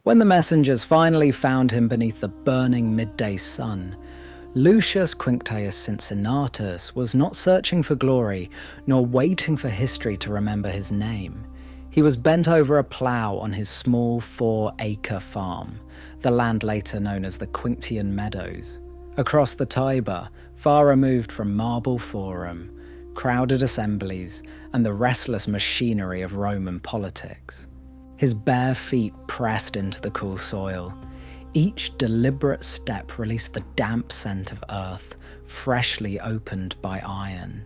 When the messengers finally found him beneath the burning midday sun, Lucius Quinctius Cincinnatus was not searching for glory, nor waiting for history to remember his name. He was bent over a plow on his small 4-acre farm, the land later known as the Quinctian Meadows. Across the Tiber, far removed from marble forum, crowded assemblies, and the restless machinery of Roman politics. His bare feet pressed into the cool soil. Each deliberate step released the damp scent of earth, freshly opened by iron.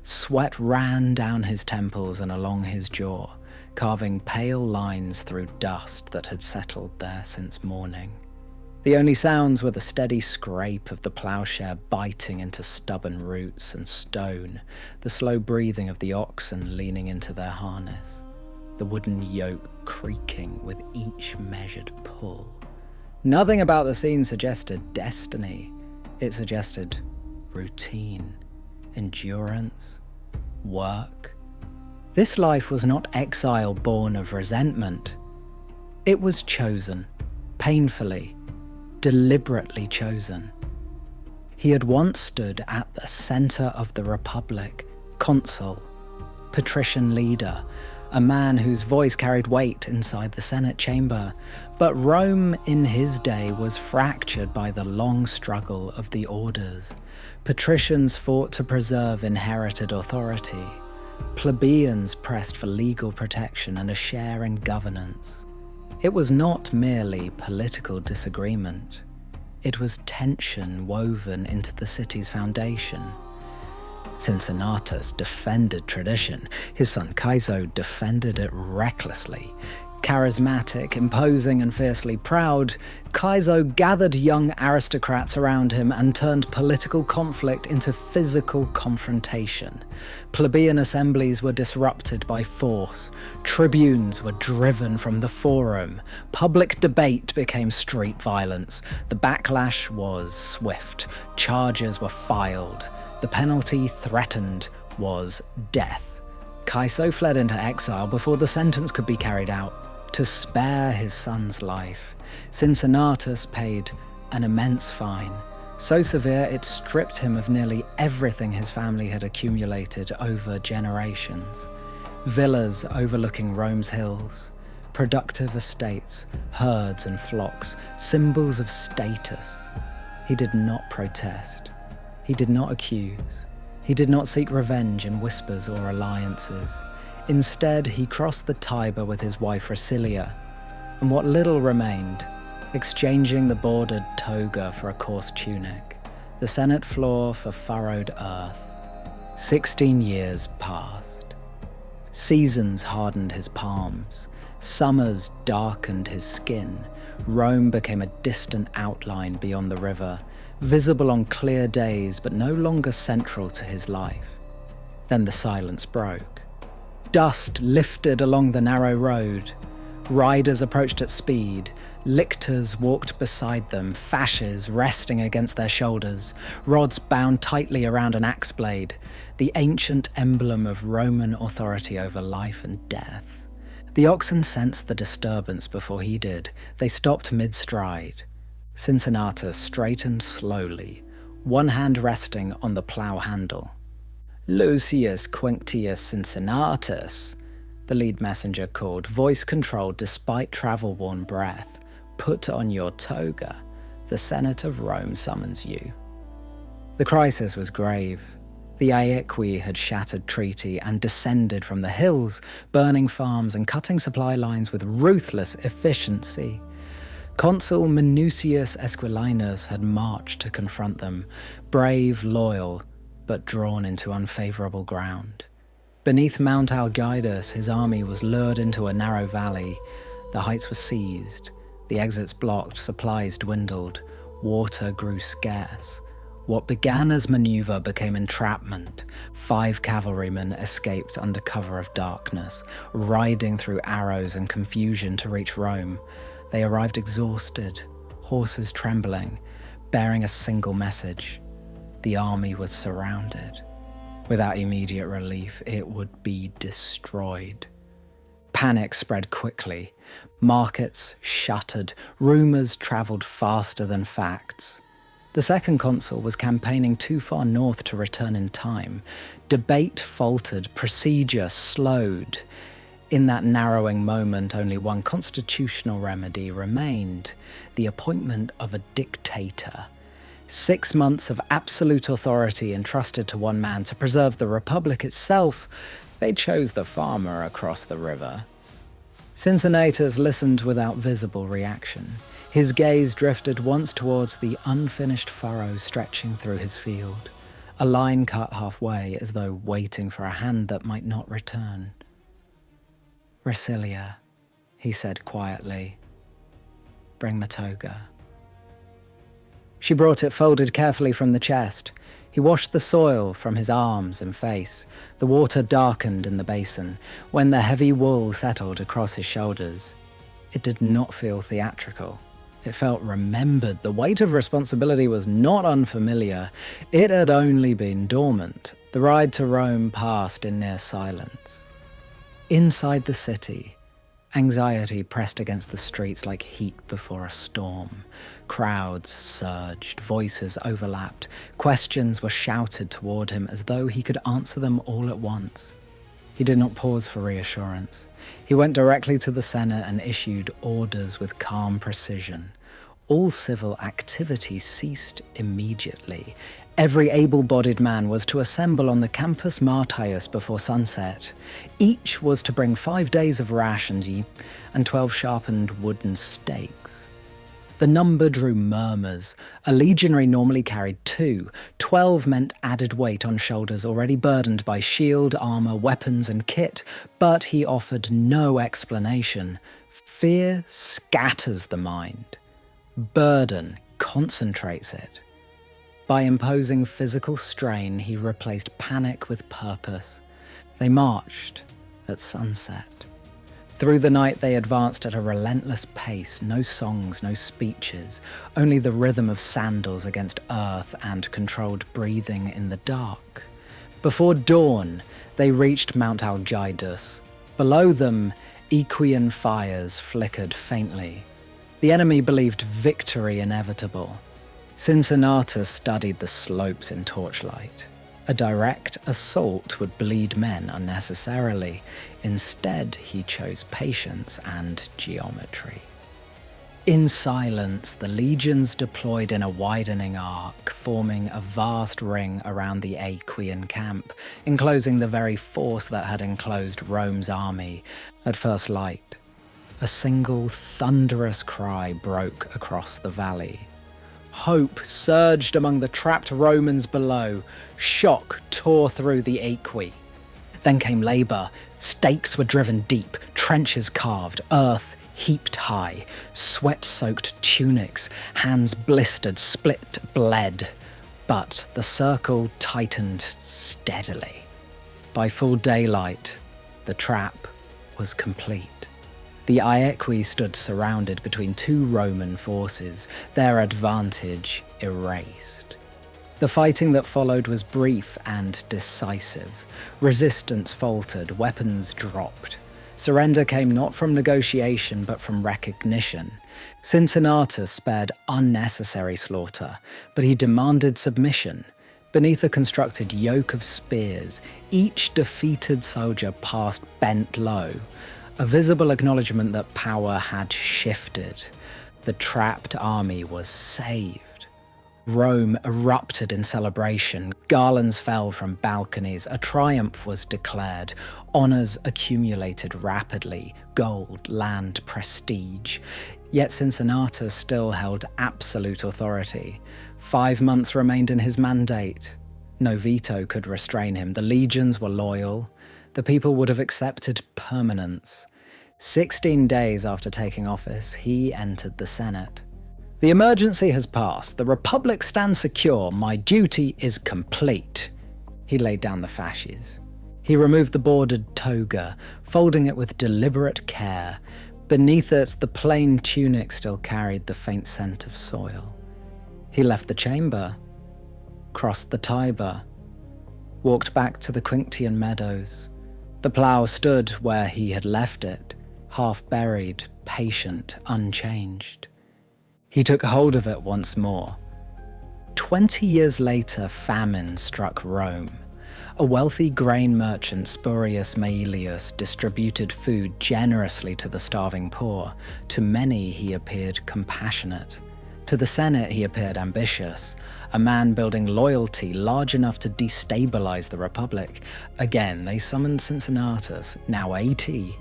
Sweat ran down his temples and along his jaw, carving pale lines through dust that had settled there since morning. The only sounds were the steady scrape of the plowshare biting into stubborn roots and stone, the slow breathing of the oxen leaning into their harness, the wooden yoke creaking with each measured pull. Nothing about the scene suggested destiny. It suggested routine, endurance, work. This life was not exile born of resentment. It was chosen, painfully, deliberately chosen. He had once stood at the center of the Republic, consul, patrician leader, a man whose voice carried weight inside the Senate chamber. But Rome in his day was fractured by the long struggle of the orders. Patricians fought to preserve inherited authority. Plebeians pressed for legal protection and a share in governance. It was not merely political disagreement. It was tension woven into the city's foundation. Cincinnatus defended tradition. His son Caeso defended it recklessly. Charismatic, imposing, and fiercely proud, Caeso gathered young aristocrats around him and turned political conflict into physical confrontation. Plebeian assemblies were disrupted by force. Tribunes were driven from the forum. Public debate became street violence. The backlash was swift. Charges were filed. The penalty threatened was death. Caeso fled into exile before the sentence could be carried out. To spare his son's life, Cincinnatus paid an immense fine, so severe it stripped him of nearly everything his family had accumulated over generations. Villas overlooking Rome's hills, productive estates, herds and flocks, symbols of status. He did not protest. He did not accuse. He did not seek revenge in whispers or alliances. Instead, he crossed the Tiber with his wife Rasilia, and what little remained, exchanging the bordered toga for a coarse tunic, the Senate floor for furrowed earth. 16 years passed. Seasons hardened his palms. Summers darkened his skin. Rome became a distant outline beyond the river, visible on clear days but no longer central to his life. Then the silence broke. Dust lifted along the narrow road. Riders approached at speed. Lictors walked beside them, fasces resting against their shoulders, rods bound tightly around an axe blade, the ancient emblem of Roman authority over life and death. The oxen sensed the disturbance before he did. They stopped mid-stride. Cincinnatus straightened slowly, one hand resting on the plow handle. "Lucius Quinctius Cincinnatus," the lead messenger called, voice controlled despite travel-worn breath. "Put on your toga. The Senate of Rome summons you." The crisis was grave. The Aequi had shattered treaty and descended from the hills, burning farms and cutting supply lines with ruthless efficiency. Consul Minucius Esquilinus had marched to confront them, brave, loyal, but drawn into unfavorable ground. Beneath Mount Algidus, his army was lured into a narrow valley. The heights were seized, the exits blocked, supplies dwindled, water grew scarce. What began as maneuver became entrapment. 5 cavalrymen escaped under cover of darkness, riding through arrows and confusion to reach Rome. They arrived exhausted, horses trembling, bearing a single message. The army was surrounded. Without immediate relief, it would be destroyed. Panic spread quickly. Markets shuttered. Rumours travelled faster than facts. The second consul was campaigning too far north to return in time. Debate faltered. Procedure slowed. In that narrowing moment, only one constitutional remedy remained: the appointment of a dictator. 6 months of absolute authority entrusted to one man to preserve the republic itself. They chose the farmer across the river. Cincinnatus listened without visible reaction. His gaze drifted once towards the unfinished furrow stretching through his field, a line cut halfway as though waiting for a hand that might not return. "Resilia," he said quietly. "Bring my toga." She brought it folded carefully from the chest. He washed the soil from his arms and face. The water darkened in the basin when the heavy wool settled across his shoulders. It did not feel theatrical. It felt remembered. The weight of responsibility was not unfamiliar. It had only been dormant. The ride to Rome passed in near silence. Inside the city, anxiety pressed against the streets like heat before a storm. Crowds surged, voices overlapped, questions were shouted toward him as though he could answer them all at once. He did not pause for reassurance. He went directly to the Senate and issued orders with calm precision. All civil activity ceased immediately. Every able-bodied man was to assemble on the Campus Martius before sunset. Each was to bring 5 days of rations and 12 sharpened wooden stakes. The number drew murmurs. A legionary normally carried 2. 12 meant added weight on shoulders already burdened by shield, armor, weapons, and kit, but he offered no explanation. Fear scatters the mind. Burden concentrates it. By imposing physical strain, he replaced panic with purpose. They marched at sunset. Through the night they advanced at a relentless pace, no songs, no speeches, only the rhythm of sandals against earth and controlled breathing in the dark. Before dawn, they reached Mount Algidus. Below them, Equian fires flickered faintly. The enemy believed victory inevitable. Cincinnatus studied the slopes in torchlight. A direct assault would bleed men unnecessarily. Instead, he chose patience and geometry. In silence, the legions deployed in a widening arc, forming a vast ring around the Aequian camp, enclosing the very force that had enclosed Rome's army. At first light, a single thunderous cry broke across the valley. Hope surged among the trapped Romans below. Shock tore through the Aequi. Then came labor. Stakes were driven deep, trenches carved, earth heaped high, sweat-soaked tunics, hands blistered, split, bled. But the circle tightened steadily. By full daylight, the trap was complete. The Aequi stood surrounded between 2 Roman forces, their advantage erased. The fighting that followed was brief and decisive. Resistance faltered, weapons dropped. Surrender came not from negotiation but from recognition. Cincinnatus spared unnecessary slaughter, but he demanded submission. Beneath a constructed yoke of spears, each defeated soldier passed bent low. A visible acknowledgement that power had shifted. The trapped army was saved. Rome erupted in celebration. Garlands fell from balconies. A triumph was declared. Honors accumulated rapidly. Gold, land, prestige. Yet Cincinnatus still held absolute authority. 5 months remained in his mandate. No veto could restrain him. The legions were loyal. The people would have accepted permanence. 16 days after taking office, he entered the Senate. "The emergency has passed. The Republic stands secure. My duty is complete." He laid down the fasces. He removed the bordered toga, folding it with deliberate care. Beneath it, the plain tunic still carried the faint scent of soil. He left the chamber, crossed the Tiber, walked back to the Quinctian meadows. The plow stood where he had left it, half-buried, patient, unchanged. He took hold of it once more. 20 years later, famine struck Rome. A wealthy grain merchant, Spurius Maelius, distributed food generously to the starving poor. To many he appeared compassionate. To the Senate he appeared ambitious, a man building loyalty large enough to destabilize the Republic. Again they summoned Cincinnatus, now 80.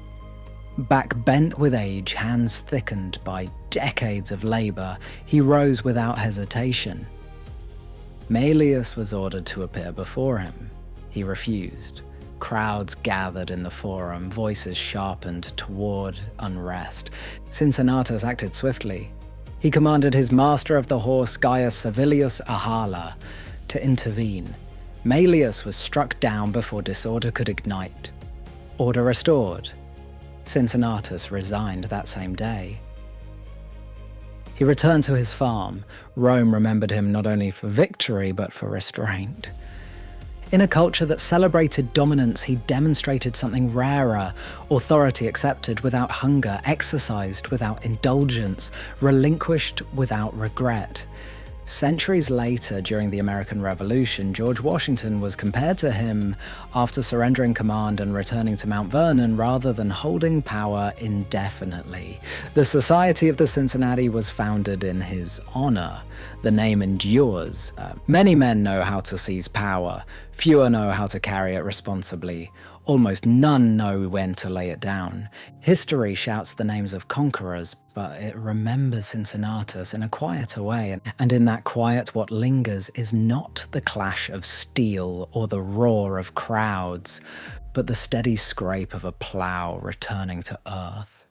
Back bent with age, hands thickened by decades of labor, he rose without hesitation. Maelius was ordered to appear before him. He refused. Crowds gathered in the forum, voices sharpened toward unrest. Cincinnatus acted swiftly. He commanded his master of the horse, Gaius Servilius Ahala, to intervene. Maelius was struck down before disorder could ignite. Order restored. Cincinnatus resigned that same day. He returned to his farm. Rome remembered him not only for victory, but for restraint. In a culture that celebrated dominance, he demonstrated something rarer: authority accepted without hunger, exercised without indulgence, relinquished without regret. Centuries later, during the American Revolution, George Washington was compared to him after surrendering command and returning to Mount Vernon rather than holding power indefinitely. The Society of the Cincinnati was founded in his honor. The name endures. Many men know how to seize power. Fewer know how to carry it responsibly. Almost none know when to lay it down. History shouts the names of conquerors, but it remembers Cincinnatus in a quieter way. And in that quiet, what lingers is not the clash of steel or the roar of crowds, but the steady scrape of a plow returning to earth.